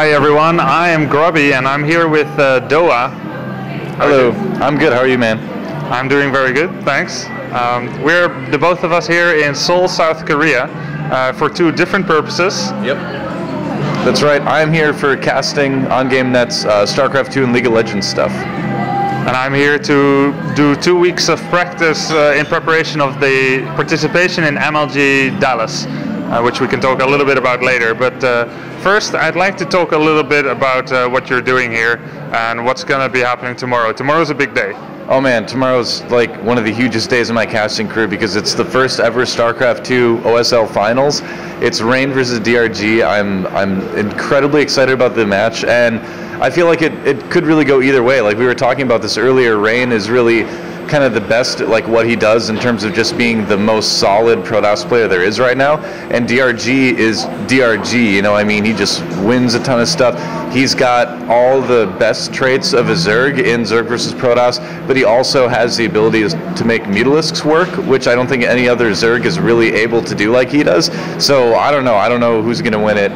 Hi everyone, I am Grubby and I'm here with DoA. Hello, I'm good. How are you, man? I'm doing very good, thanks. We're the both of us here in Seoul, South Korea for two different purposes. Yep. That's right. I'm here for casting on GameNet's Starcraft 2 and League of Legends stuff. And I'm here to do 2 weeks of practice in preparation of the participation in MLG Dallas, which we can talk a little bit about later. But first, I'd like to talk a little bit about what you're doing here and what's going to be happening tomorrow. Tomorrow's a big day. Oh man, tomorrow's like one of the hugest days of my casting career because it's the first ever StarCraft 2 OSL Finals. It's Reign versus DRG. I'm incredibly excited about the match, and I feel like it could really go either way. Like we were talking about this earlier, Reign is really kind of the best at like what he does in terms of just being the most solid Protoss player there is right now, and DRG is DRG, you know, I mean, he just wins a ton of stuff. He's got all the best traits of a Zerg in Zerg versus Protoss, but he also has the ability to make Mutalisks work, which I don't think any other Zerg is really able to do like he does. So I don't know who's going to win it,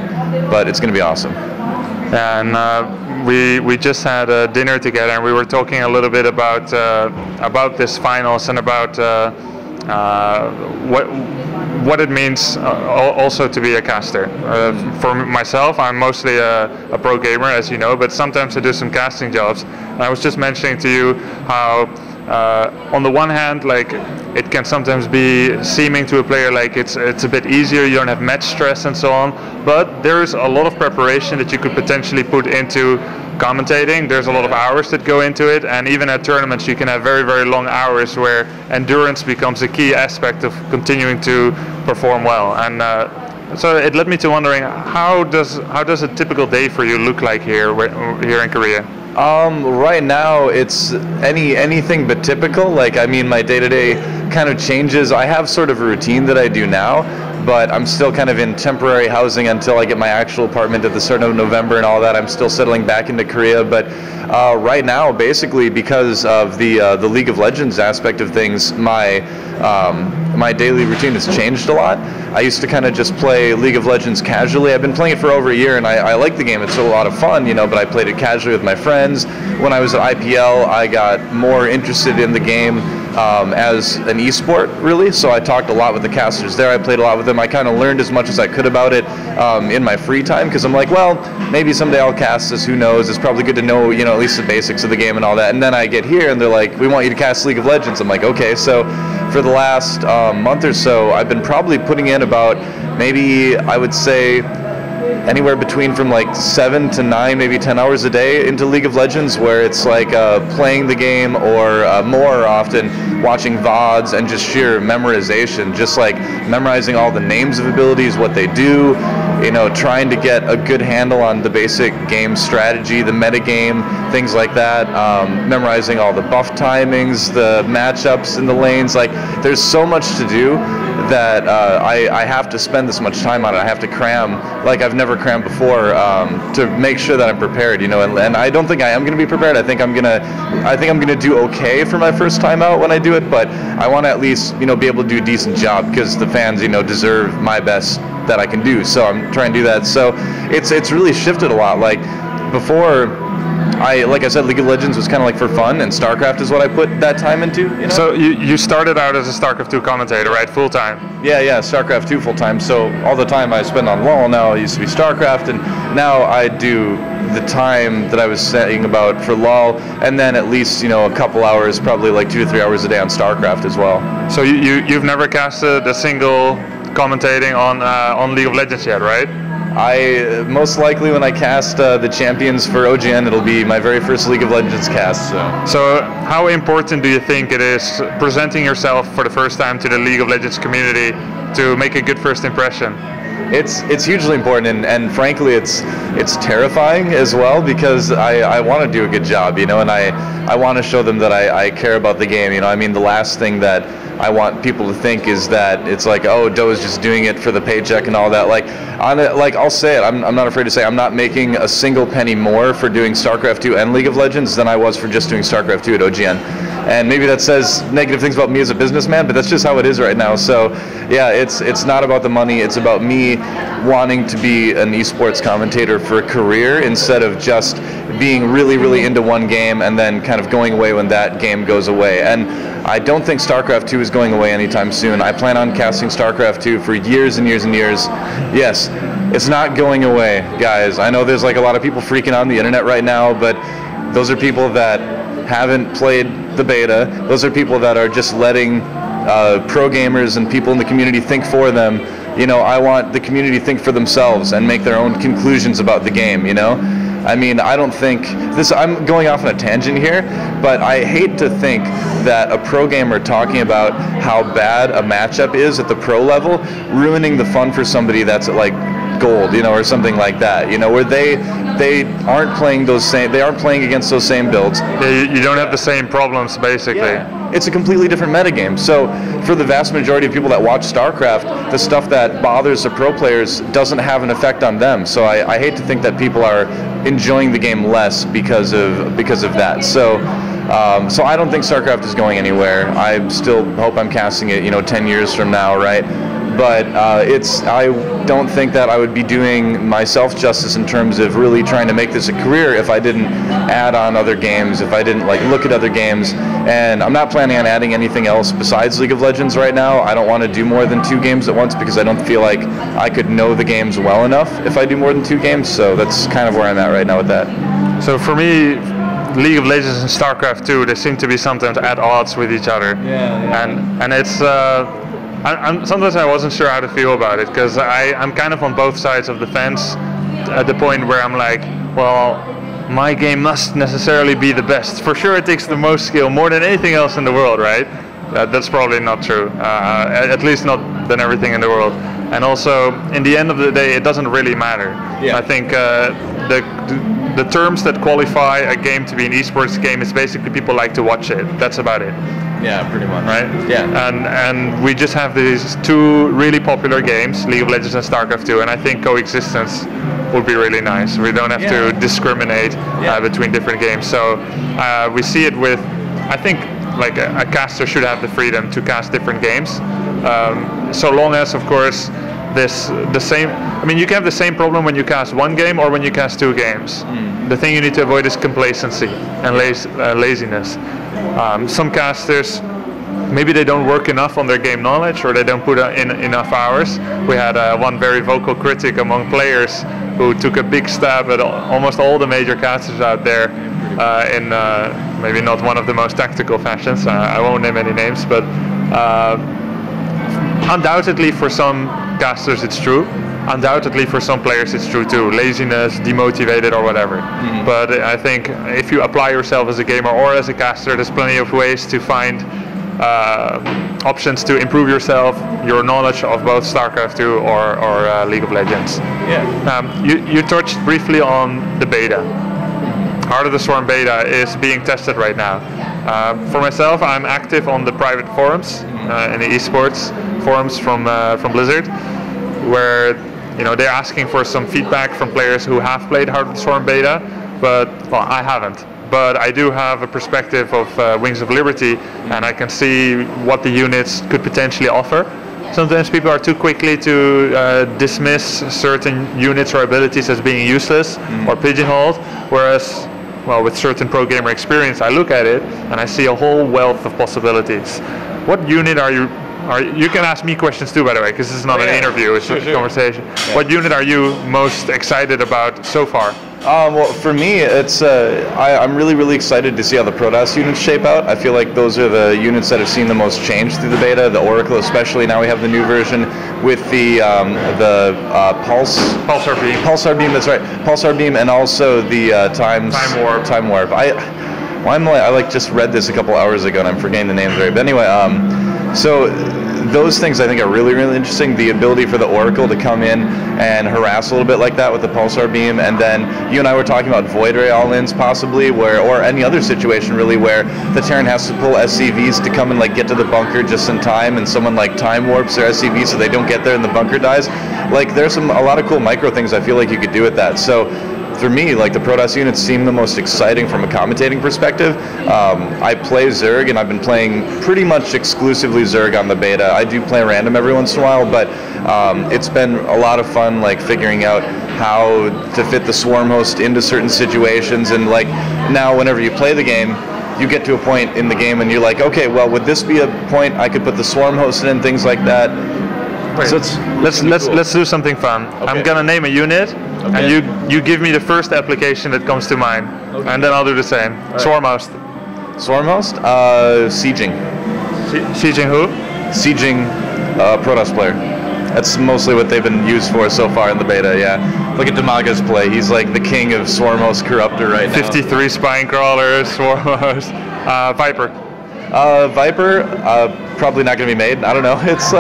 but it's going to be awesome. And we just had a dinner together, and we were talking a little bit about this finals and about what it means also to be a caster. For myself, I'm mostly a pro gamer, as you know, but sometimes I do some casting jobs. And I was just mentioning to you how on the one hand, like, it can sometimes be seeming to a player like it's a bit easier, you don't have match stress and so on, but there's a lot of preparation that you could potentially put into commentating. There's a lot of hours that go into it, and even at tournaments you can have very, very long hours where endurance becomes a key aspect of continuing to perform well. And so it led me to wondering, how does a typical day for you look like here in Korea? Right now it's anything but typical. Like, I mean, my day-to-day kind of changes. I have sort of a routine that I do now, but I'm still kind of in temporary housing until I get my actual apartment at the start of November and all that. I'm still settling back into Korea, but right now, basically, because of the League of Legends aspect of things, my daily routine has changed a lot. I used to kind of just play League of Legends casually. I've been playing it for over a year, and I like the game. It's a lot of fun, you know, but I played it casually with my friends. When I was at IPL, I got more interested in the game as an esport, really. So I talked a lot with the casters there. I played a lot with them. I kind of learned as much as I could about it in my free time, because I'm like, well, maybe someday I'll cast this. Who knows? It's probably good to know, you know, at least the basics of the game and all that. And then I get here, and they're like, we want you to cast League of Legends. I'm like, okay. So for the last month or so, I've been probably putting in about, maybe I would say, anywhere between from like 7 to 9, maybe 10 hours a day into League of Legends, where it's like playing the game, or more often watching VODs and just sheer memorization, just like memorizing all the names of abilities, what they do, you know, trying to get a good handle on the basic game strategy, the meta game, things like that, memorizing all the buff timings, the matchups in the lanes. Like, there's so much to do that I have to spend this much time on it. I have to cram like I've never crammed before to make sure that I'm prepared, you know. And I don't think I am going to be prepared. I think I'm gonna do okay for my first time out when I do it, but I want to at least, you know, be able to do a decent job, because the fans, you know, deserve my best that I can do. So I'm trying to do that. So it's really shifted a lot. Like, before, like I said, League of Legends was kind of like for fun, and Starcraft is what I put that time into, you know? So you started out as a Starcraft 2 commentator, right? Full time? Yeah, Starcraft 2 full time. So all the time I spend on LoL now, it used to be Starcraft, and now I do the time that I was saying about for LoL, and then at least, you know, a couple hours, probably like 2 to 3 hours a day on Starcraft as well. So you've never casted a single commentating on League of Legends yet, right? I most likely, when I cast the champions for OGN, it'll be my very first League of Legends cast. So how important do you think it is presenting yourself for the first time to the League of Legends community to make a good first impression? It's hugely important, and frankly, it's terrifying as well, because I want to do a good job, you know, and I want to show them that I care about the game, you know. I mean, the last thing that I want people to think is that it's like, oh, DoA's just doing it for the paycheck and all that. Like, I'll say it. I'm not afraid to say I'm not making a single penny more for doing StarCraft 2 and League of Legends than I was for just doing StarCraft 2 at OGN. And maybe that says negative things about me as a businessman, but that's just how it is right now. So yeah, it's not about the money. It's about me wanting to be an esports commentator for a career instead of just being really, really into one game and then kind of going away when that game goes away. And I don't think StarCraft 2 is going away anytime soon. I plan on casting StarCraft 2 for years and years and years. Yes, it's not going away, guys. I know there's like a lot of people freaking out on the internet right now, but those are people that haven't played the beta. Those are people that are just letting pro gamers and people in the community think for them. You know, I want the community to think for themselves and make their own conclusions about the game, you know? I mean, I don't think this, I'm going off on a tangent here, but I hate to think that a pro gamer talking about how bad a matchup is at the pro level, ruining the fun for somebody that's at like gold, you know, or something like that, you know, where they aren't playing they aren't playing against those same builds. Yeah, you don't have the same problems, basically. Yeah. It's a completely different metagame. So for the vast majority of people that watch StarCraft, the stuff that bothers the pro players doesn't have an effect on them. So I hate to think that people are enjoying the game less because of that. So so I don't think StarCraft is going anywhere. I still hope I'm casting it, you know, 10 years from now, right? But I don't think that I would be doing myself justice in terms of really trying to make this a career if I didn't add on other games, if I didn't like look at other games. And I'm not planning on adding anything else besides League of Legends right now. I don't want to do more than 2 games at once because I don't feel like I could know the games well enough if I do more than 2 games. So that's kind of where I'm at right now with that. So for me, League of Legends and StarCraft 2, they seem to be sometimes at odds with each other. Yeah. And it's sometimes I wasn't sure how to feel about it because I'm kind of on both sides of the fence at the point where I'm like, well, my game must necessarily be the best. For sure it takes the most skill, more than anything else in the world, right? That's probably not true, at least not than everything in the world. And also, in the end of the day, it doesn't really matter. Yeah. I think the terms that qualify a game to be an esports game is basically people like to watch it. That's about it. Yeah, pretty much. Right? Yeah. And we just have these 2 really popular games, League of Legends and StarCraft 2, and I think coexistence would be really nice. We don't have to discriminate between different games. So we see it with, I think, like a caster should have the freedom to cast different games, so long as, of course, you can have the same problem when you cast 1 game or when you cast 2 games. The thing you need to avoid is complacency and laziness. Some casters, maybe they don't work enough on their game knowledge or they don't put in enough hours. We had one very vocal critic among players who took a big stab at almost all the major casters out there in maybe not one of the most tactical fashions. I won't name any names, but undoubtedly for some casters it's true. Undoubtedly for some players it's true too. Laziness, demotivated or whatever. But I think if you apply yourself as a gamer or as a caster, there's plenty of ways to find options to improve yourself, your knowledge of both StarCraft 2 or League of Legends. Yeah. You touched briefly on the beta. Heart of the Swarm beta is being tested right now. For myself, I'm active on the private forums, in the eSports forums from Blizzard, where they're asking for some feedback from players who have played Heart of the Swarm beta, but well, I haven't. But I do have a perspective of Wings of Liberty, and I can see what the units could potentially offer. Sometimes people are too quickly to dismiss certain units or abilities as being useless or pigeonholed, whereas, well, with certain pro gamer experience, I look at it and I see a whole wealth of possibilities. What unit are you? You can ask me questions too, by the way, because this is not an interview, it's a conversation. Yeah. What unit are you most excited about so far? Well, for me, it's I'm really excited to see how the Protoss units shape out. I feel like those are the units that have seen the most change through the beta. The Oracle, especially. Now we have the new version with the Pulsar Beam. That's right, Pulsar Beam, and also the Time Warp. I like just read this a couple hours ago, and I'm forgetting the names already. But anyway, so those things I think are really, really interesting. The ability for the Oracle to come in and harass a little bit like that with the Pulsar Beam, and then you and I were talking about Void Ray all-ins possibly, or any other situation really where the Terran has to pull SCVs to come and like get to the bunker just in time, and someone like time warps their SCV so they don't get there and the bunker dies. Like there's a lot of cool micro things I feel like you could do with that. So for me, like the Protoss units seem the most exciting from a commentating perspective. I play Zerg, and I've been playing pretty much exclusively Zerg on the beta. I do play random every once in a while, but it's been a lot of fun, like figuring out how to fit the swarm host into certain situations. And like now, whenever you play the game, you get to a point in the game, and you're like, okay, well, would this be a point I could put the swarm host in, things like that. Wait, so let's do something fun. Okay. I'm gonna name a unit. Okay. And you give me the first application that comes to mind, okay. And then I'll do the same. Right. Swarm host. Swarm host? Sieging. Sieging who? Sieging Protoss player. That's mostly what they've been used for so far in the beta, yeah. Look at Damaga's play. He's like the king of Swarm host corruptor right now. 53 spine crawlers, Swarm host. Viper. Viper, probably not going to be made. I don't know. It's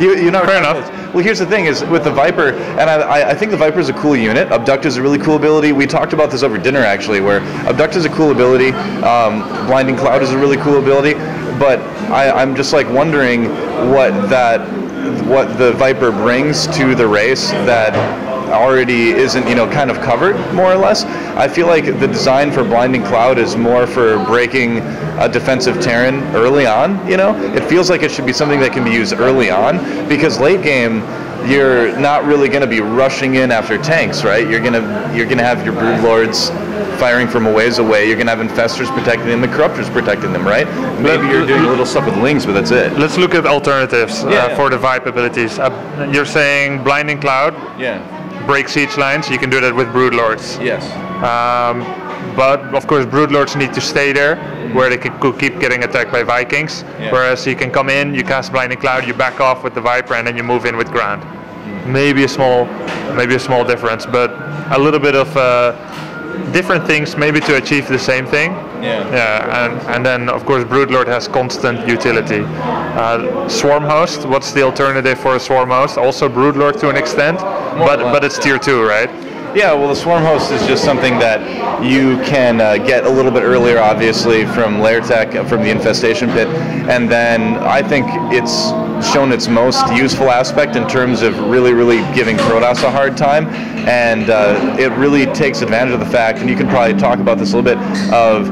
you know. Fair enough. Well, here's the thing: is with the Viper, and I think the Viper is a cool unit. Abduct is a really cool ability. We talked about this over dinner actually, where Abduct is a cool ability. Blinding Cloud is a really cool ability. But I'm just like wondering what the Viper brings to the race that already isn't, you know, kind of covered more or less. I feel like the design for Blinding Cloud is more for breaking a defensive Terran early on, you know? It feels like it should be something that can be used early on, because late game you're not really going to be rushing in after tanks, right? You're gonna have your Broodlords firing from a ways away. You're gonna have Infestors protecting them, the Corruptors protecting them, right? Maybe you're doing a little stuff with Lings, but that's it. Let's look at alternatives for the Vibe abilities. You're saying Blinding Cloud? Yeah. Break siege lines. You can do that with Broodlords. Yes. But of course, Broodlords need to stay there, where they could keep getting attacked by Vikings. Yeah. Whereas you can come in, you cast Blinding Cloud, you back off with the Viper, and then you move in with ground. Maybe a small difference, but a little bit of different things, maybe to achieve the same thing. Yeah. Yeah, and then of course Broodlord has constant utility. Swarm host. What's the alternative for a Swarm host? Also Broodlord to an extent, but it's tier 2, right? Yeah, well, the Swarm host is just something that you can get a little bit earlier, obviously, from Lair Tech, from the Infestation Pit, and then I think it's shown its most useful aspect in terms of really, really giving Protoss a hard time, and it really takes advantage of the fact, and you can probably talk about this a little bit, of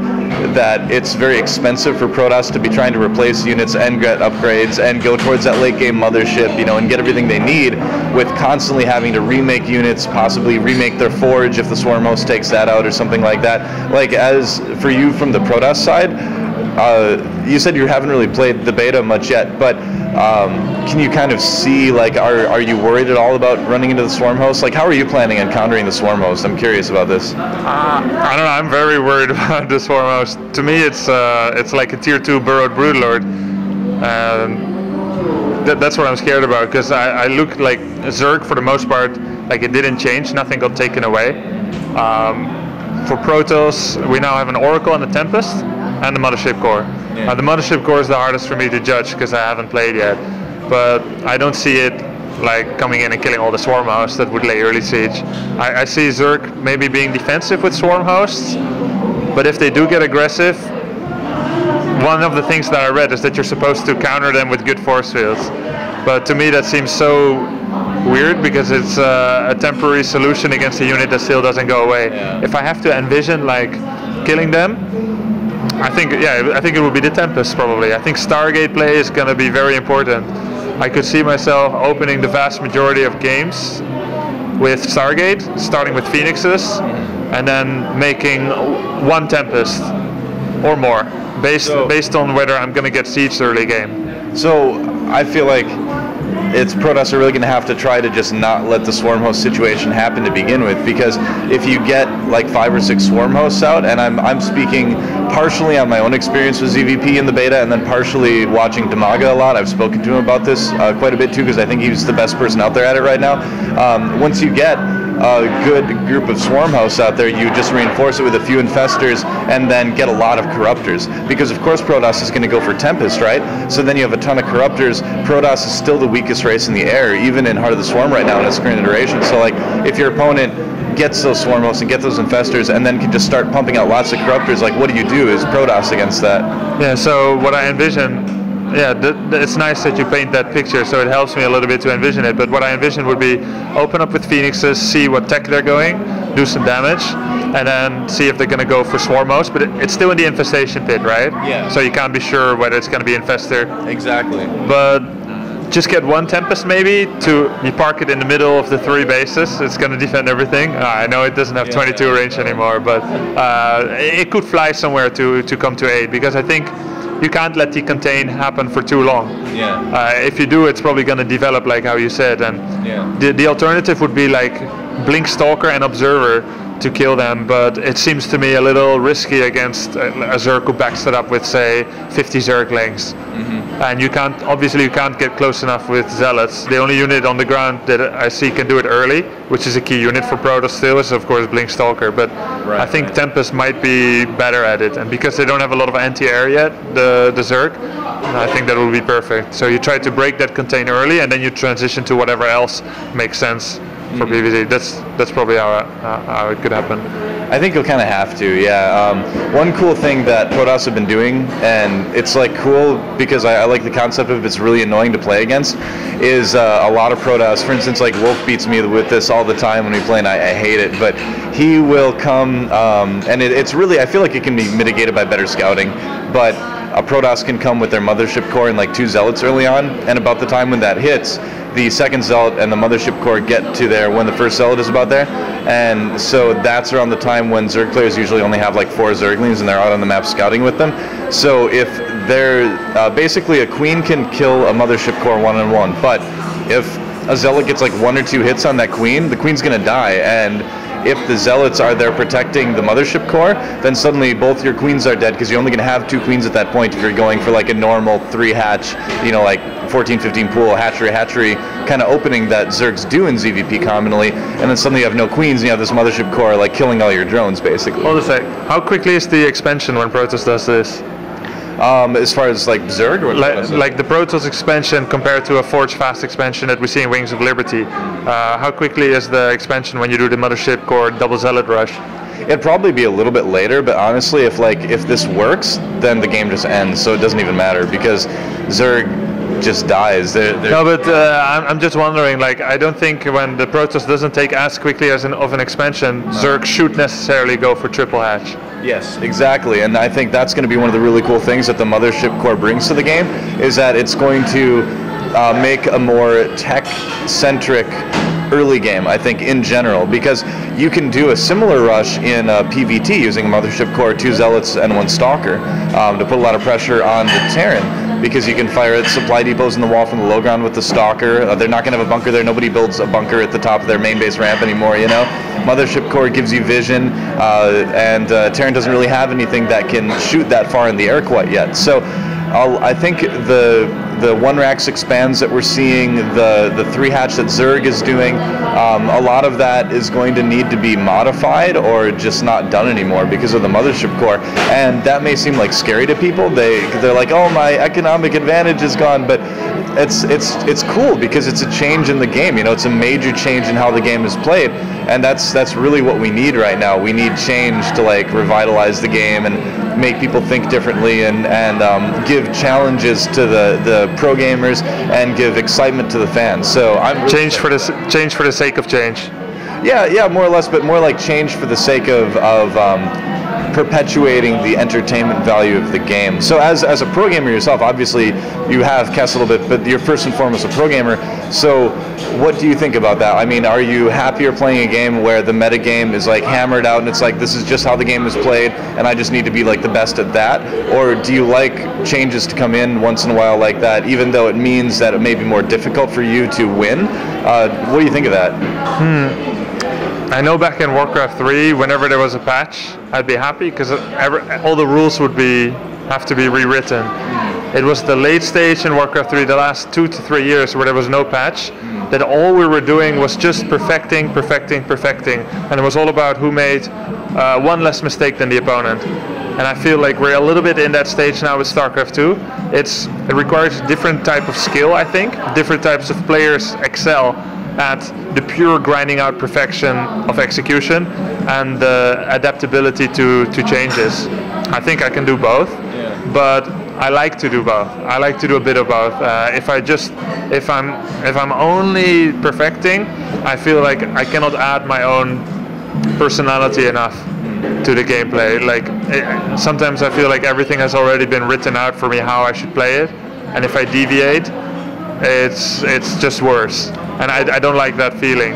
that it's very expensive for Protoss to be trying to replace units and get upgrades and go towards that late game mothership, you know, and get everything they need, with constantly having to remake units, possibly remake their forge if the Swarm host takes that out or something like that. Like, as for you from the Protoss side, you said you haven't really played the beta much yet, but can you kind of see, like, are you worried at all about running into the Swarm host? Like, how are you planning on countering the Swarm host? I'm curious about this. I don't know. I'm very worried about the Swarm host. To me, it's like a tier 2 burrowed Broodlord. That's what I'm scared about, because I look like Zerg for the most part. Like, it didn't change. Nothing got taken away. For Protoss, we now have an Oracle and a Tempest, and the Mothership Core. Yeah. The Mothership Core is the hardest for me to judge because I haven't played yet, but I don't see it like coming in and killing all the Swarm hosts that would lay early siege. I see Zerg maybe being defensive with Swarm hosts, but if they do get aggressive, one of the things that I read is that you're supposed to counter them with good force fields, but to me that seems so weird because it's a temporary solution against a unit that still doesn't go away. Yeah. If I have to envision like killing them, I think it would be the Tempest probably. I think Stargate play is going to be very important. I could see myself opening the vast majority of games with Stargate, starting with Phoenixes, and then making one Tempest or more, based on whether I'm going to get sieged early game. So I feel like Protoss are really going to have to try to just not let the Swarm host situation happen to begin with, because if you get like 5 or 6 Swarm hosts out, and I'm speaking partially on my own experience with ZVP in the beta, and then partially watching Damaga a lot. I've spoken to him about this quite a bit too, because I think he's the best person out there at it right now. Once you get a good group of Swarm House out there, you just reinforce it with a few Infestors and then get a lot of Corruptors. Because of course Protoss is going to go for Tempest, right? So then you have a ton of Corruptors. Protoss is still the weakest race in the air, even in Heart of the Swarm right now in its current iteration. So like, if your opponent gets those Swarm Hosts and get those Infestors and then can just start pumping out lots of Corruptors, like what do you do as Protoss against that? Yeah, so what I envision, it's nice that you paint that picture, so it helps me a little bit to envision it, but what I envision would be open up with Phoenixes, see what tech they're going, do some damage, and then see if they're going to go for Swarm Host, but it's still in the Infestation Pit, right? Yeah. So you can't be sure whether it's going to be Infestor. Exactly. But just get one Tempest maybe, you park it in the middle of the 3 bases, it's going to defend everything. I know it doesn't have 22 range anymore, but it could fly somewhere to come to aid, because I think you can't let the contain happen for too long. Yeah. If you do, it's probably going to develop like how you said, and the alternative would be like Blink Stalker and Observer to kill them, but it seems to me a little risky against a Zerg who backs it up with, say, 50 Zerglings. And you can't get close enough with Zealots. The only unit on the ground that I see can do it early, which is a key unit for Protoss still, is of course Blink Stalker, but I think Tempest might be better at it, and because they don't have a lot of anti-air yet, the Zerg, I think that will be perfect. So you try to break that contain early, and then you transition to whatever else makes sense for PvZ. That's probably how it could happen. I think you'll kind of have to, yeah. One cool thing that Protoss have been doing, and it's like cool because I like the concept of it's really annoying to play against, is a lot of Protoss, for instance, like Wolf beats me with this all the time when we play, and I hate it, but he will come, and it's really, I feel like it can be mitigated by better scouting, but a Protoss can come with their Mothership Core and like 2 Zealots early on, and about the time when that hits, the second Zealot and the Mothership Core get to there when the first Zealot is about there, and so that's around the time when Zerg players usually only have like 4 Zerglings and they're out on the map scouting with them. So if they're basically a Queen can kill a Mothership Core 1-on-1, but if a Zealot gets like 1 or 2 hits on that Queen, the Queen's gonna die, and if the Zealots are there protecting the Mothership Core, then suddenly both your Queens are dead, because you're only going to have 2 Queens at that point if you're going for like a normal 3 hatch, you know, like 14-15 pool, hatchery kind of opening that Zergs do in ZVP commonly, and then suddenly you have no Queens and you have this Mothership Core like killing all your drones basically. Hold a sec. How quickly is the expansion when Protoss does this? As far as like Zerg? Or like the Protoss expansion compared to a Forge Fast expansion that we see in Wings of Liberty, how quickly is the expansion when you do the Mothership Core double Zealot rush? It'd probably be a little bit later, but honestly, if this works, then the game just ends, so it doesn't even matter, because Zerg just dies. No, but I'm just wondering, like, I don't think when the Protoss doesn't take as quickly as of an expansion, Zerg should necessarily go for triple hatch. Yes, exactly, and I think that's going to be one of the really cool things that the Mothership Core brings to the game, is that it's going to make a more tech-centric early game, I think, in general, because you can do a similar rush in PvT using a Mothership Core, 2 Zealots, and 1 Stalker to put a lot of pressure on the Terran, because you can fire at supply depots in the wall from the low ground with the Stalker. They're not going to have a bunker there. Nobody builds a bunker at the top of their main base ramp anymore, you know? Mothership Core gives you vision, and Terran doesn't really have anything that can shoot that far in the air quite yet. So I think the 1 Rax expands that we're seeing, the 3 hatch that Zerg is doing, a lot of that is going to need to be modified or just not done anymore because of the Mothership Core, and that may seem like scary to people. They're like, oh, my economic advantage is gone, but it's cool because it's a change in the game. You know, it's a major change in how the game is played, and that's really what we need right now. We need change to like revitalize the game and make people think differently, and give challenges to the pro gamers and give excitement to the fans. So I'm really change for the sake of change. Yeah, more or less, but more like change for the sake of perpetuating the entertainment value of the game. So as a pro gamer yourself, obviously you have cast a little bit, but you're first and foremost a pro gamer. So what do you think about that? I mean, are you happier playing a game where the meta game is like hammered out and it's like, this is just how the game is played and I just need to be like the best at that? Or do you like changes to come in once in a while like that, even though it means that it may be more difficult for you to win? What do you think of that? I know back in Warcraft 3, whenever there was a patch, I'd be happy because all the rules would have to be rewritten. it was the late stage in Warcraft 3, the last 2 to 3 years where there was no patch, that all we were doing was just perfecting, and it was all about who made one less mistake than the opponent. And I feel like we're a little bit in that stage now with Starcraft 2. It requires a different type of skill, I think. Different types of players excel at the pure grinding out perfection of execution and the adaptability to changes. I think I can do both, but I like to do both. I like to do a bit of both. If I'm only perfecting, I feel like I cannot add my own personality enough to the gameplay. Like sometimes I feel like everything has already been written out for me how I should play it, and if I deviate, it's just worse, and I don't like that feeling.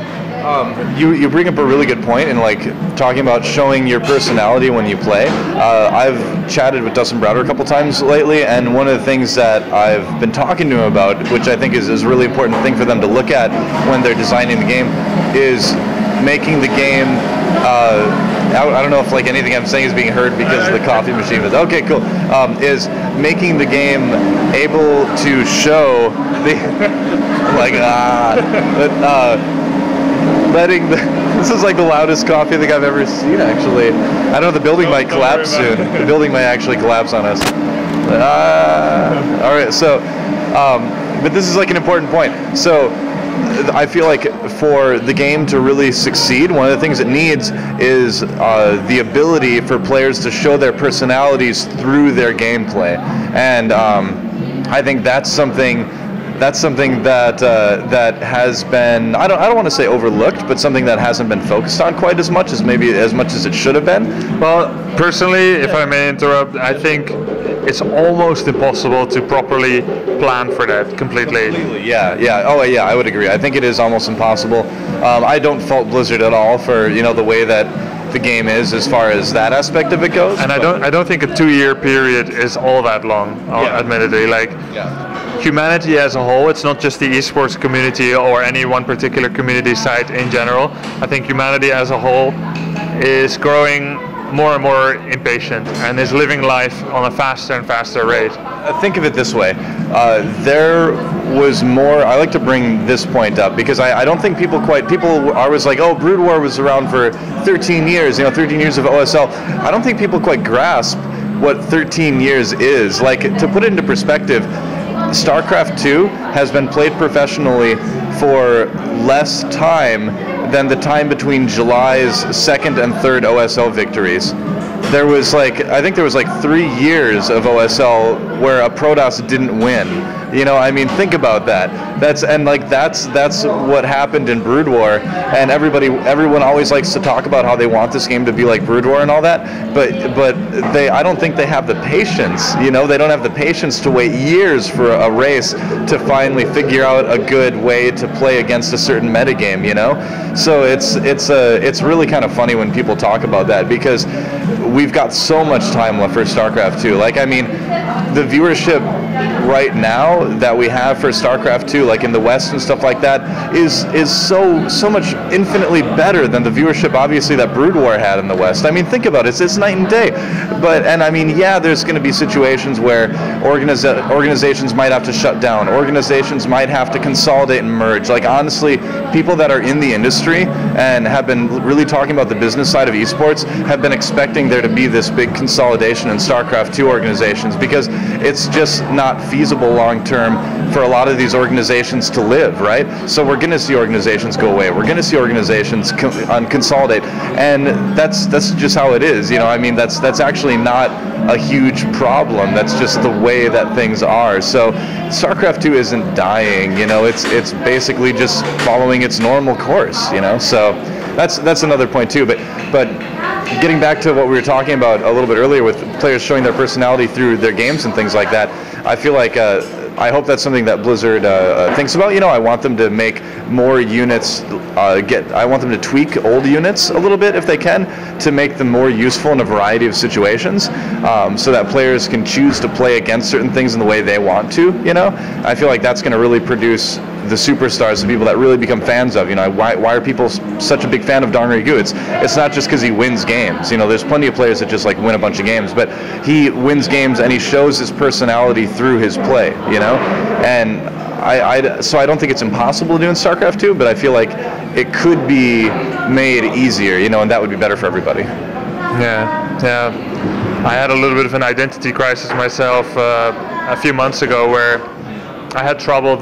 You bring up a really good point in like talking about showing your personality when you play. I've chatted with Dustin Browder a couple times lately, and one of the things that I've been talking to him about, which I think is a really important thing for them to look at when they're designing the game, is making the game I don't know if like anything I'm saying is being heard because of the coffee machine, but okay, cool. Is making the game able to show the letting this is like the loudest coffee I think I've ever seen, actually. I know the building might collapse soon. The building might actually collapse on us. All right, so but this is like an important point. So I feel like for the game to really succeed, one of the things it needs is the ability for players to show their personalities through their gameplay, and I think that's something that has been, I don't want to say overlooked, but something that hasn't been focused on quite as much as it should have been. Well, personally, if I may interrupt, I think it's almost impossible to properly plan for that completely. Yeah. Oh, yeah. I would agree. I think it is almost impossible. I don't fault Blizzard at all for the way that the game is as far as that aspect of it goes. And I don't think a 2-year period is all that long. Admittedly, humanity as a whole, it's not just the esports community or any one particular community site in general. I think humanity as a whole is growing more and more impatient and is living life on a faster and faster rate. Think of it this way. There was more, I like to bring this point up because I don't think people are always like, oh, Brood War was around for 13 years, 13 years of OSL. I don't think people quite grasp what 13 years is. Like, to put it into perspective, Starcraft 2 has been played professionally for less time than the time between July's 2nd and 3rd OSL victories. There was I think there was 3 years of OSL where a Protoss didn't win. Think about that. That's what happened in Brood War, and everyone always likes to talk about how they want this game to be like Brood War and all that, but I don't think they have the patience. They don't have the patience to wait years for a race to finally figure out a good way to play against a certain metagame. So it's really kind of funny when people talk about that, because we've got so much time left for StarCraft 2. The viewership right now that we have for StarCraft 2, in the West and stuff like that, is so much infinitely better than the viewership, obviously, that Brood War had in the West. Think about it. It's night and day. There's going to be situations where organizations might have to shut down. Organizations might have to consolidate and merge. Honestly, people that are in the industry and have been really talking about the business side of esports have been expecting there to be this big consolidation in StarCraft 2 organizations, because it's just not feasible long term for a lot of these organizations to live, right? So we're going to see organizations go away. We're going to see organizations consolidate, and that's just how it is. That's actually not a huge problem. That's just the way that things are. So StarCraft 2 isn't dying. It's basically just following its normal course. So that's another point too. But getting back to what we were talking about a little bit earlier with players showing their personality through their games and things like that, I feel like I hope that's something that Blizzard thinks about. You know, I want them to make more units. I want them to tweak old units a little bit if they can, to make them more useful in a variety of situations, so that players can choose to play against certain things in the way they want to. You know, I feel like that's going to really produce the superstars, the people that really become fans of. You know, why are people such a big fan of Dongrigu? It's not just because he wins games. You know, there's plenty of players that just like win a bunch of games, but he wins games and he shows his personality through his play. You know, and so I don't think it's impossible to do in StarCraft 2, but I feel like it could be made easier. You know, and that would be better for everybody. Yeah. I had a little bit of an identity crisis myself a few months ago, where I had trouble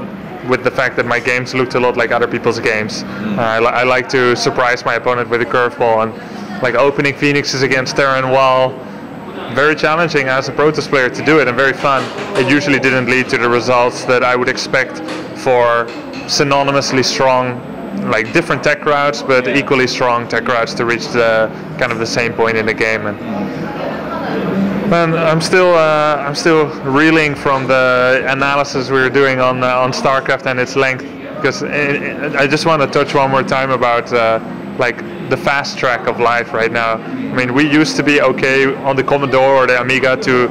with the fact that my games looked a lot like other people's games. I like to surprise my opponent with a curveball, and like opening Phoenixes against Terran Wall, very challenging as a Protoss player to do it, and very fun. It usually didn't lead to the results that I would expect for synonymously strong, like different tech routes, but equally strong tech routes to reach the kind of the same point in the game. And I'm still reeling from the analysis we were doing on StarCraft and its length, because I just want to touch one more time about like the fast track of life right now. I mean, we used to be okay on the Commodore or the Amiga to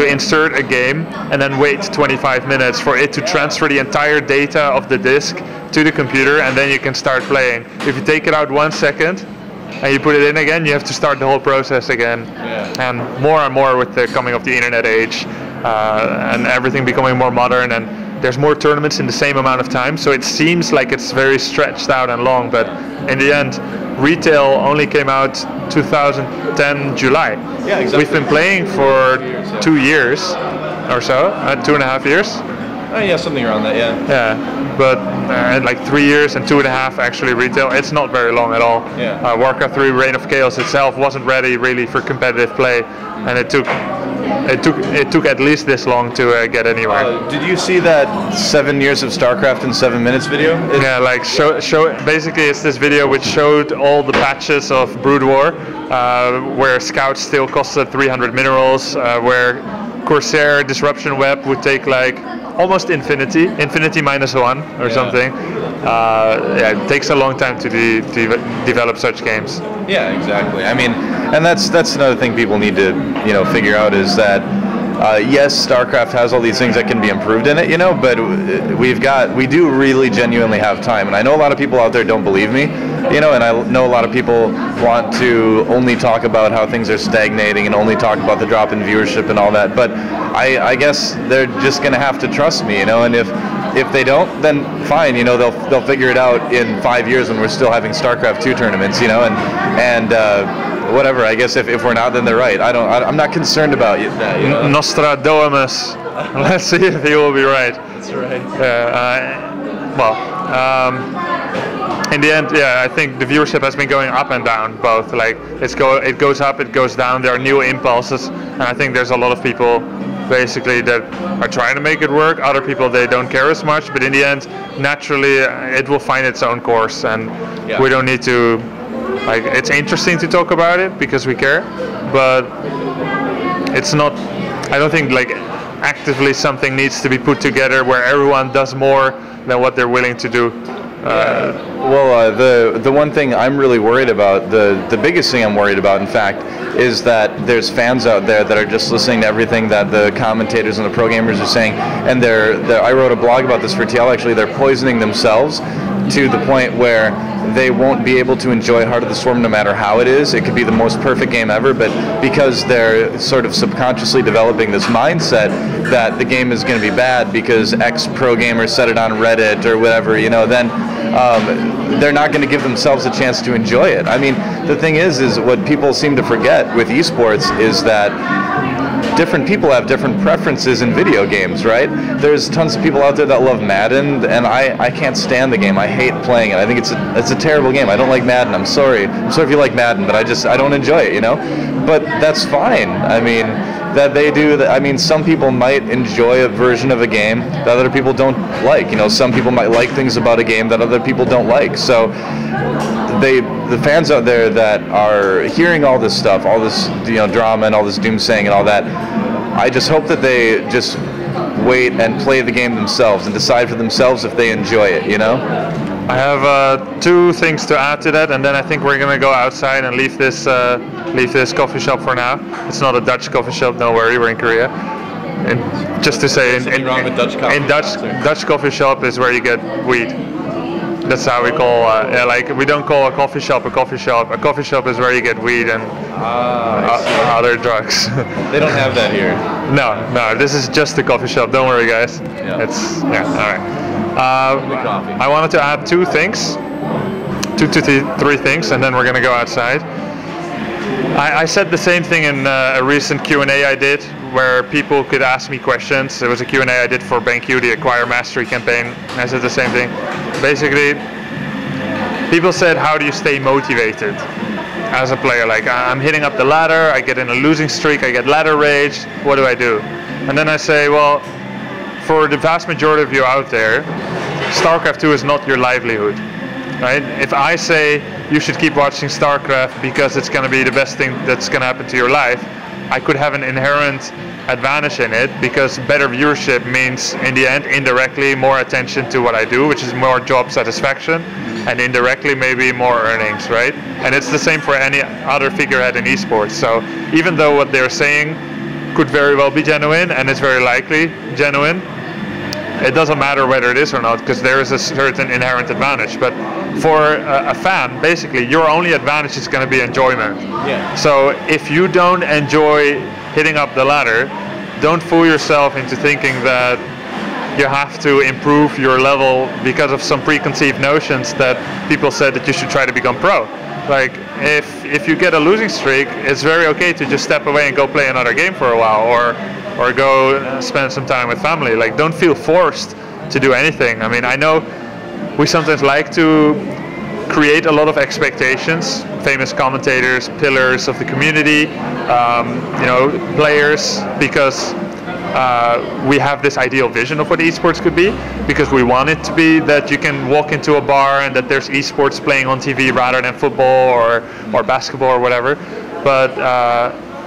insert a game and then wait 25 minutes for it to transfer the entire data of the disk to the computer, and then you can start playing. If you take it out 1 second and you put it in again, you have to start the whole process again. And more with the coming of the internet age and everything becoming more modern, and there's more tournaments in the same amount of time, so it seems like it's very stretched out and long, but in the end, retail only came out 2010 July. Yeah, exactly. We've been playing for 2 years or so, 2.5 years. Yeah, something around that, yeah. Yeah, but like 3 years and 2.5 actually retail. It's not very long at all. Yeah. Warcraft 3 Reign of Chaos itself wasn't ready really for competitive play, and it took at least this long to get anywhere. Did you see that 7 years of StarCraft in 7 minutes video? Yeah, like show. Basically, it's this video which showed all the patches of Brood War, where Scouts still costed 300 minerals, where Corsair Disruption Web would take like almost infinity -1 or something. Yeah, it takes a long time to develop such games. Yeah, exactly. I mean, and that's another thing people need to, you know, figure out, is that yes, StarCraft has all these things that can be improved in it, you know, but we do really genuinely have time. And I know a lot of people out there don't believe me, you know, and I know a lot of people want to only talk about how things are stagnating and only talk about the drop in viewership and all that. But I guess they're just going to have to trust me, you know, and if they don't, then fine, you know, they'll figure it out in 5 years when we're still having StarCraft 2 tournaments, you know, and whatever. I guess if we're not, then they're right. I'm not concerned about that, you know. Nostradamus. Let's see if he will be right. That's right. In the end, yeah, I think the viewership has been going up and down, both. Like it goes up, it goes down. There are new impulses, and I think there's a lot of people basically that are trying to make it work. Other people, they don't care as much, but in the end, naturally, it will find its own course, and we don't need to. Like, it's interesting to talk about it because we care, but it's not. I don't think like actively something needs to be put together where everyone does more than what they're willing to do. The one thing I'm really worried about, the biggest thing I'm worried about, in fact, is that there's fans out there that are just listening to everything that the commentators and the pro gamers are saying, and I wrote a blog about this for TL. Actually, they're poisoning themselves to the point where they won't be able to enjoy Heart of the Swarm no matter how it is. It could be the most perfect game ever, but because they're sort of subconsciously developing this mindset that the game is going to be bad because X pro gamer said it on Reddit or whatever, you know, then they're not going to give themselves a chance to enjoy it. I mean, the thing is what people seem to forget with esports is that different people have different preferences in video games, right? There's tons of people out there that love Madden, and I can't stand the game. I hate playing it. I think it's a terrible game. I don't like Madden. I'm sorry if you like Madden, but I don't enjoy it, you know? But that's fine. I mean, that they do. I mean, some people might enjoy a version of a game that other people don't like. You know, some people might like things about a game that other people don't like. So the fans out there that are hearing all this stuff, all this, you know, drama and all this doomsaying and all that, I just hope that they just wait and play the game themselves and decide for themselves if they enjoy it, you know? I have 2 things to add to that, and then I think we're gonna go outside and leave this coffee shop for now. It's not a Dutch coffee shop, don't worry, we're in Korea. And just to say, Dutch coffee shop is where you get weed. That's how we call, like we don't call a coffee shop a coffee shop. A coffee shop is where you get weed and other drugs. They don't have that here. No, this is just a coffee shop. Don't worry, guys. Yeah. All right. I wanted to add 2 things, 2 to 3 things, and then we're gonna go outside. I said the same thing in a recent Q&A I did, where people could ask me questions. It was a Q&A I did for BenQ, the Acquire Mastery campaign. I said the same thing. Basically, people said, how do you stay motivated as a player? Like, I'm hitting up the ladder, I get in a losing streak, I get ladder rage, what do I do? And then I say, well, for the vast majority of you out there, Starcraft 2 is not your livelihood. Right? If I say you should keep watching Starcraft because it's going to be the best thing that's going to happen to your life, I could have an inherent advantage in it, because better viewership means, in the end, indirectly more attention to what I do, which is more job satisfaction, and indirectly maybe more earnings, right? And it's the same for any other figurehead in esports. So even though what they're saying could very well be genuine, and it's very likely genuine, it doesn't matter whether it is or not, because there is a certain inherent advantage. But for a fan, basically, your only advantage is going to be enjoyment. Yeah. So if you don't enjoy hitting up the ladder, don't fool yourself into thinking that you have to improve your level because of some preconceived notions that people said that you should try to become pro. Like, if you get a losing streak, it's very okay to just step away and go play another game for a while, or go spend some time with family. Like, don't feel forced to do anything. I mean, I know we sometimes like to create a lot of expectations, famous commentators, pillars of the community, players, because we have this ideal vision of what esports could be, because we want it to be that you can walk into a bar and that there's esports playing on TV rather than football or basketball or whatever. But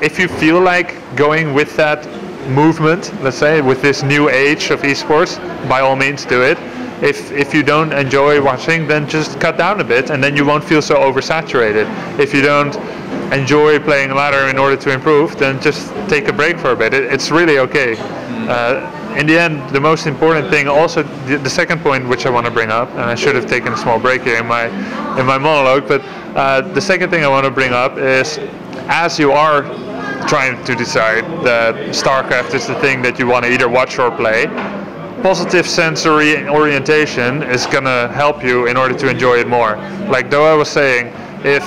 if you feel like going with that movement, let's say, with this new age of esports, by all means do it. If you don't enjoy watching, then just cut down a bit, and then you won't feel so oversaturated. If you don't enjoy playing ladder in order to improve, then just take a break for a bit. It's really okay. In the end, the most important thing, also the second point which I want to bring up, and I should have taken a small break here in my monologue, but the second thing I want to bring up is, as you are trying to decide that StarCraft is the thing that you want to either watch or play, positive sensory orientation is going to help you in order to enjoy it more. Like DoA was saying, if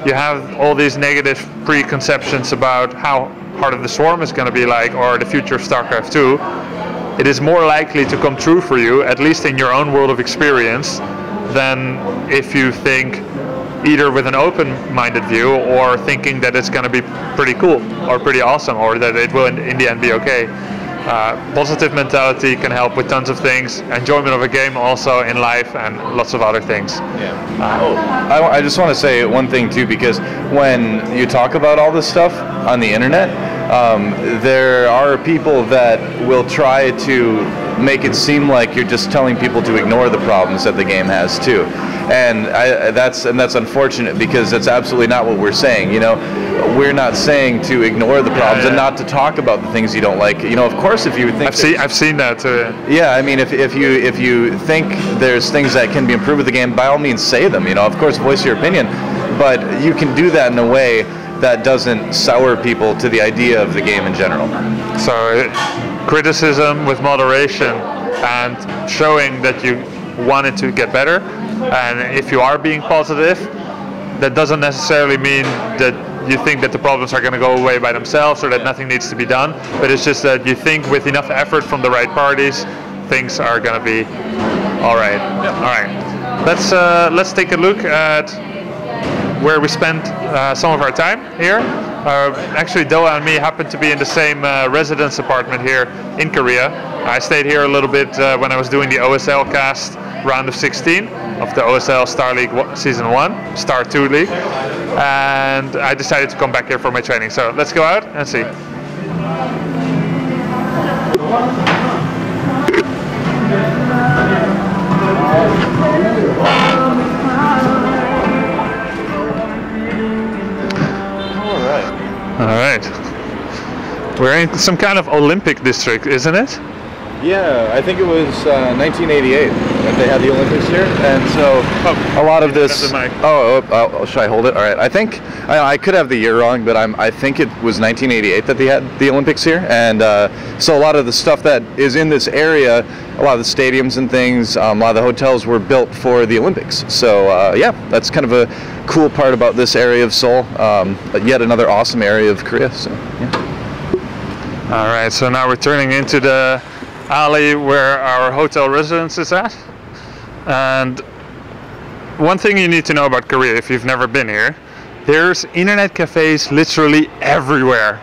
you have all these negative preconceptions about how Heart of the Swarm is going to be like, or the future of StarCraft 2, it is more likely to come true for you, at least in your own world of experience, than if you think either with an open-minded view or thinking that it's going to be pretty cool or pretty awesome, or that it will in the end be okay. Positive mentality can help with tons of things, enjoyment of a game also in life, and lots of other things. Yeah. I just want to say one thing too, because when you talk about all this stuff on the internet, there are people that will try to make it seem like you're just telling people to ignore the problems that the game has too. And that's unfortunate, because that's absolutely not what we're saying. You know, we're not saying to ignore the problems and not to talk about the things you don't like. You know, of course, if you think I've seen that too. Yeah, I mean, if you think there's things that can be improved with the game, by all means say them. You know, of course, voice your opinion, but you can do that in a way that doesn't sour people to the idea of the game in general. So, criticism with moderation and showing that you want it to get better. And if you are being positive, that doesn't necessarily mean that you think that the problems are going to go away by themselves or that nothing needs to be done, but it's just that you think with enough effort from the right parties, things are going to be all right. Yep. All right. Let's take a look at where we spent some of our time here. Actually, DoA and me happened to be in the same residence apartment here in Korea. I stayed here a little bit when I was doing the OSL cast round of 16 of the OSL Star League Season 1, Star 2 League, and I decided to come back here for my training. So let's go out and see. in some kind of Olympic district, isn't it? Yeah, I think it was 1988 that they had the Olympics here, and so a lot of this. Should I hold it? All right. I think I could have the year wrong, but I think it was 1988 that they had the Olympics here, and so a lot of the stuff that is in this area, a lot of the stadiums and things, a lot of the hotels were built for the Olympics. So yeah, that's kind of a cool part about this area of Seoul. Yet another awesome area of Korea. So yeah. All right. So now we're turning into the alley where our hotel residence is at, and one thing you need to know about Korea if you've never been here, there's internet cafes literally everywhere.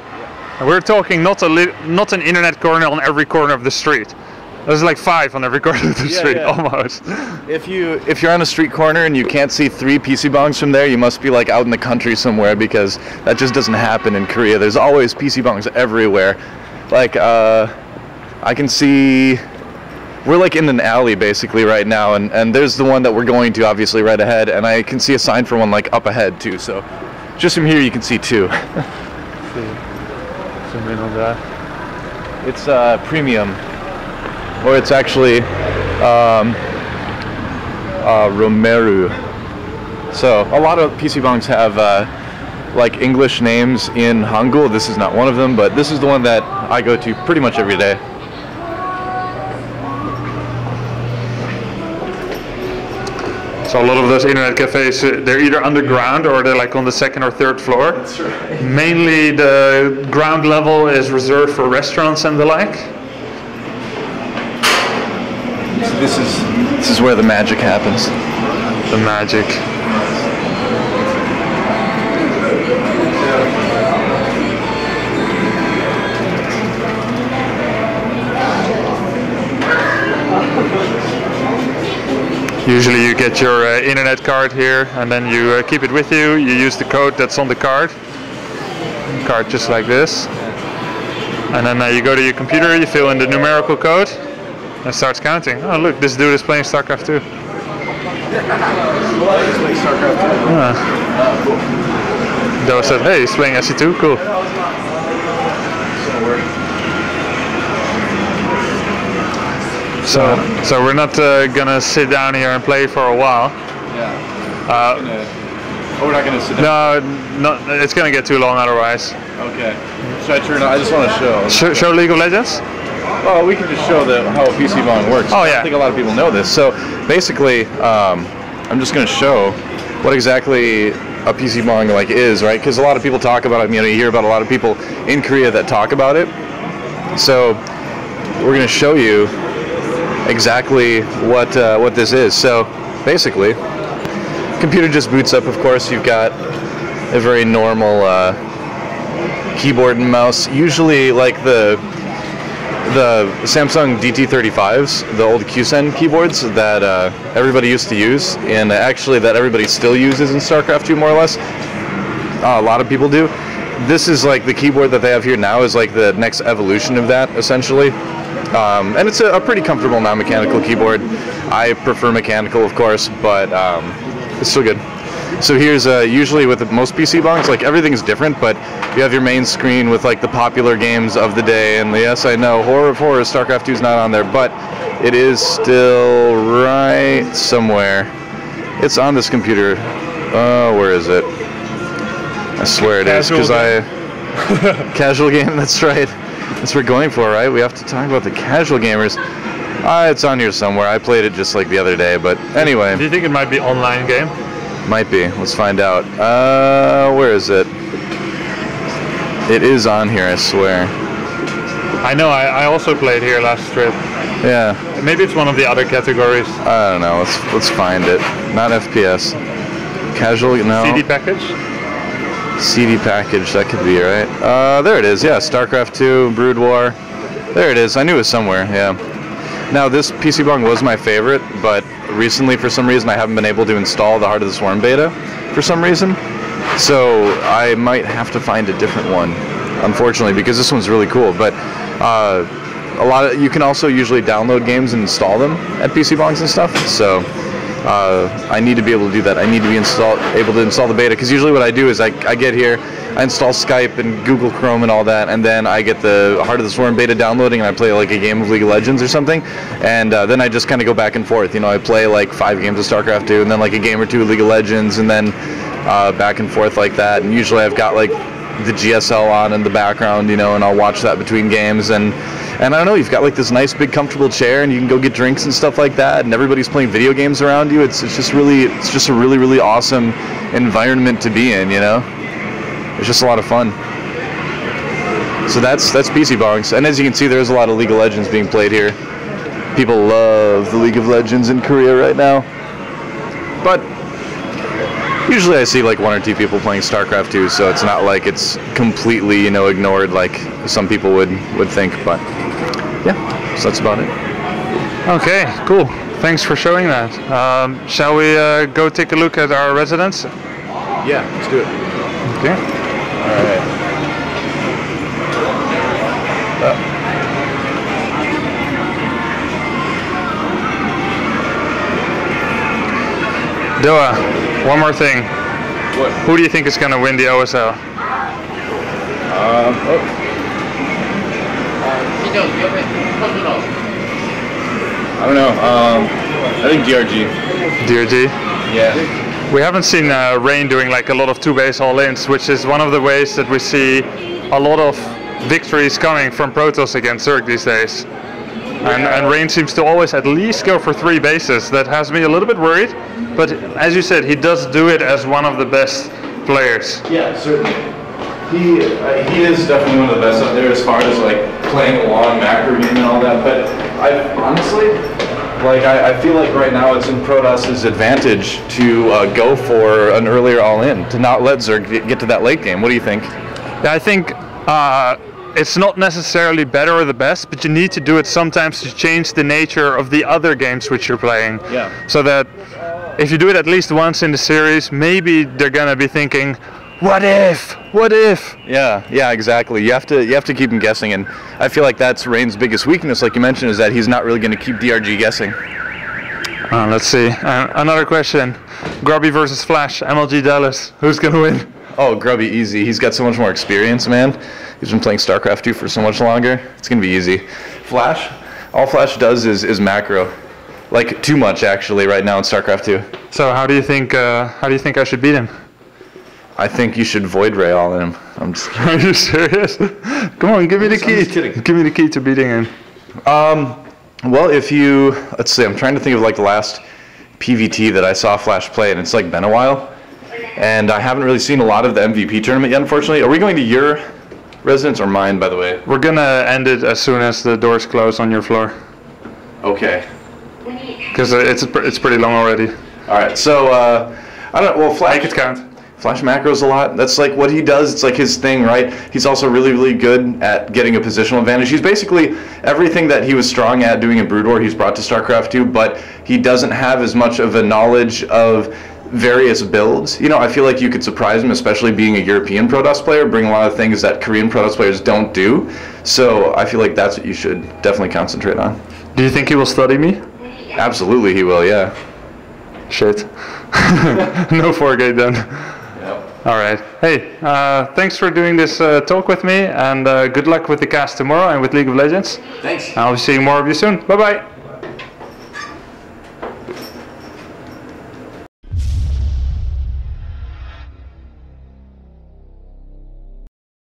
And we're talking not an internet corner on every corner of the street. There's like 5 on every corner of the street, almost. If you're on a street corner and you can't see 3 PC bongs from there, you must be like out in the country somewhere, because that just doesn't happen in Korea. There's always PC bongs everywhere. Like I can see, we're like in an alley basically right now, and there's the one that we're going to obviously right ahead, and I can see a sign for one like up ahead too, so just from here you can see 2. Zoom in on that. It's premium, or it's actually Romeru. So a lot of PC bongs have like English names in Hangul. This is not one of them, but this is the one that I go to pretty much every day. So a lot of those internet cafes, they're either underground or they're like on the 2nd or 3rd floor. That's right. Mainly the ground level is reserved for restaurants and the like. So this is where the magic happens. The magic. Usually you get your internet card here, and then you keep it with you. You use the code that's on the card. Card just like this. And then you go to your computer, you fill in the numerical code, and it starts counting. Oh look, this dude is playing Starcraft 2. He's playing Starcraft 2. DoA said, hey, he's playing SC2, cool. So we're not gonna sit down here and play for a while. Yeah. We're not gonna sit down. No, it's gonna get too long otherwise. Okay. Should I turn on? I just want to show. Show League of Legends? Oh, we can just show how a PC bong works. Oh yeah. I think a lot of people know this. So basically, I'm just gonna show what exactly a PC bong like is, right? Because a lot of people talk about it. You know, you hear about a lot of people in Korea that talk about it. So we're gonna show you exactly what this is. So basically, computer just boots up. Of course, you've got a very normal keyboard and mouse. Usually, like the Samsung DT35s, the old QSEN keyboards that everybody used to use, and actually that everybody still uses in StarCraft 2, more or less. A lot of people do. This is like the keyboard that they have here now is like the next evolution of that, essentially. And it's a pretty comfortable non-mechanical keyboard. I prefer mechanical, of course, but it's still good. So here's usually with most PC bongs, like everything's different, but you have your main screen with like the popular games of the day. And yes, I know, horror of horrors, StarCraft 2 is not on there, but it is still right somewhere. It's on this computer. Where is it? I swear it is, because casual game. That's right. That's what we're going for, right? We have to talk about the casual gamers. It's on here somewhere. I played it just like the other day, but anyway. Do you think it might be online game? Might be. Let's find out. Where is it? It is on here, I swear. I know. I also played here last trip. Yeah. Maybe it's one of the other categories. I don't know. Let's find it. Not FPS. Casual. No. CD package. CD package. That could be right. There it is. Yeah. StarCraft 2, Brood War. There it is. I knew it was somewhere. Yeah. Now this PC bong was my favorite, but recently for some reason I haven't been able to install the Heart of the Swarm beta for some reason. So I might have to find a different one, unfortunately, because this one's really cool. But you can also usually download games and install them at PC bongs and stuff. So I need to be able to do that. I need to be able to install the beta, because usually what I do is I get here, I install Skype and Google Chrome and all that, and then I get the Heart of the Swarm beta downloading, and I play like a game of League of Legends or something, and then I just kind of go back and forth. You know, I play like 5 games of Starcraft 2, and then like a game or 2 of League of Legends, and then back and forth like that. And usually I've got like the GSL on in the background, you know, and I'll watch that between games. And I don't know, you've got like this nice big comfortable chair, and you can go get drinks and stuff like that, and everybody's playing video games around you. It's just a really awesome environment to be in, you know. It's just a lot of fun. So that's PC Bongs, and as you can see, there's a lot of League of Legends being played here. People love the League of Legends in Korea right now. But usually I see like 1 or 2 people playing Starcraft 2, so it's not like it's completely, you know, ignored like some people would think. But yeah, so that's about it. Okay, cool. Thanks for showing that. Shall we go take a look at our residence? Yeah, let's do it. Okay. All right. DoA, one more thing. What? Who do you think is going to win the OSL? I don't know. I think DRG. DRG? Yeah. We haven't seen Rain doing like a lot of 2-base all-ins, which is one of the ways that we see a lot of victories coming from Protoss against Zerg these days. And Rain seems to always at least go for 3 bases. That has me a little bit worried, but as you said, he does do it as one of the best players. Yeah, certainly. He is definitely one of the best up there as far as like playing a long macro game and all that. But I honestly, like I feel like right now it's in Protoss's advantage to go for an earlier all-in, to not let Zerg get to that late game. What do you think? Yeah, I think it's not necessarily better or the best, but you need to do it sometimes to change the nature of the other games which you're playing. Yeah. So that if you do it at least once in the series, maybe they're gonna be thinking, what if? What if? Yeah, exactly. You have to keep him guessing, and I feel like that's Rain's biggest weakness, like you mentioned, is that he's not really going to keep DRG guessing. Let's see. Another question: Grubby versus Flash, MLG Dallas. Who's gonna win? Oh, Grubby, easy. He's got so much more experience, man. He's been playing StarCraft 2 for so much longer. It's gonna be easy. Flash, all Flash does is macro, like too much actually right now in StarCraft 2. So how do you think I should beat him? I think you should Void Ray all in him. I'm just kidding. Are you serious? Come on, give me the key. I'm just kidding. Give me the key to beating him. Well, if you, let's see, I'm trying to think of like the last PVT that I saw Flash play, and it's like been a while. And I haven't really seen a lot of the MVP tournament yet, unfortunately. Are we going to your residence or mine, by the way? We're gonna end it as soon as the doors close on your floor. Okay. Because it's pretty long already. All right, so I don't know. Well, Flash. Make it count. Flash macros a lot. That's like what he does. It's like his thing, right? He's also really good at getting a positional advantage. He's basically everything that he was strong at doing in Brood War, he's brought to StarCraft 2, but he doesn't have as much of a knowledge of various builds. You know, I feel like you could surprise him, especially being a European Protoss player, bring a lot of things that Korean Protoss players don't do. So I feel like that's what you should definitely concentrate on. Do you think he will study me? Absolutely he will, yeah. Shit. No 4-gate then. Yep. All right. Hey, thanks for doing this talk with me, and good luck with the cast tomorrow and with League of Legends. Thanks. I'll be seeing more of you soon. Bye-bye.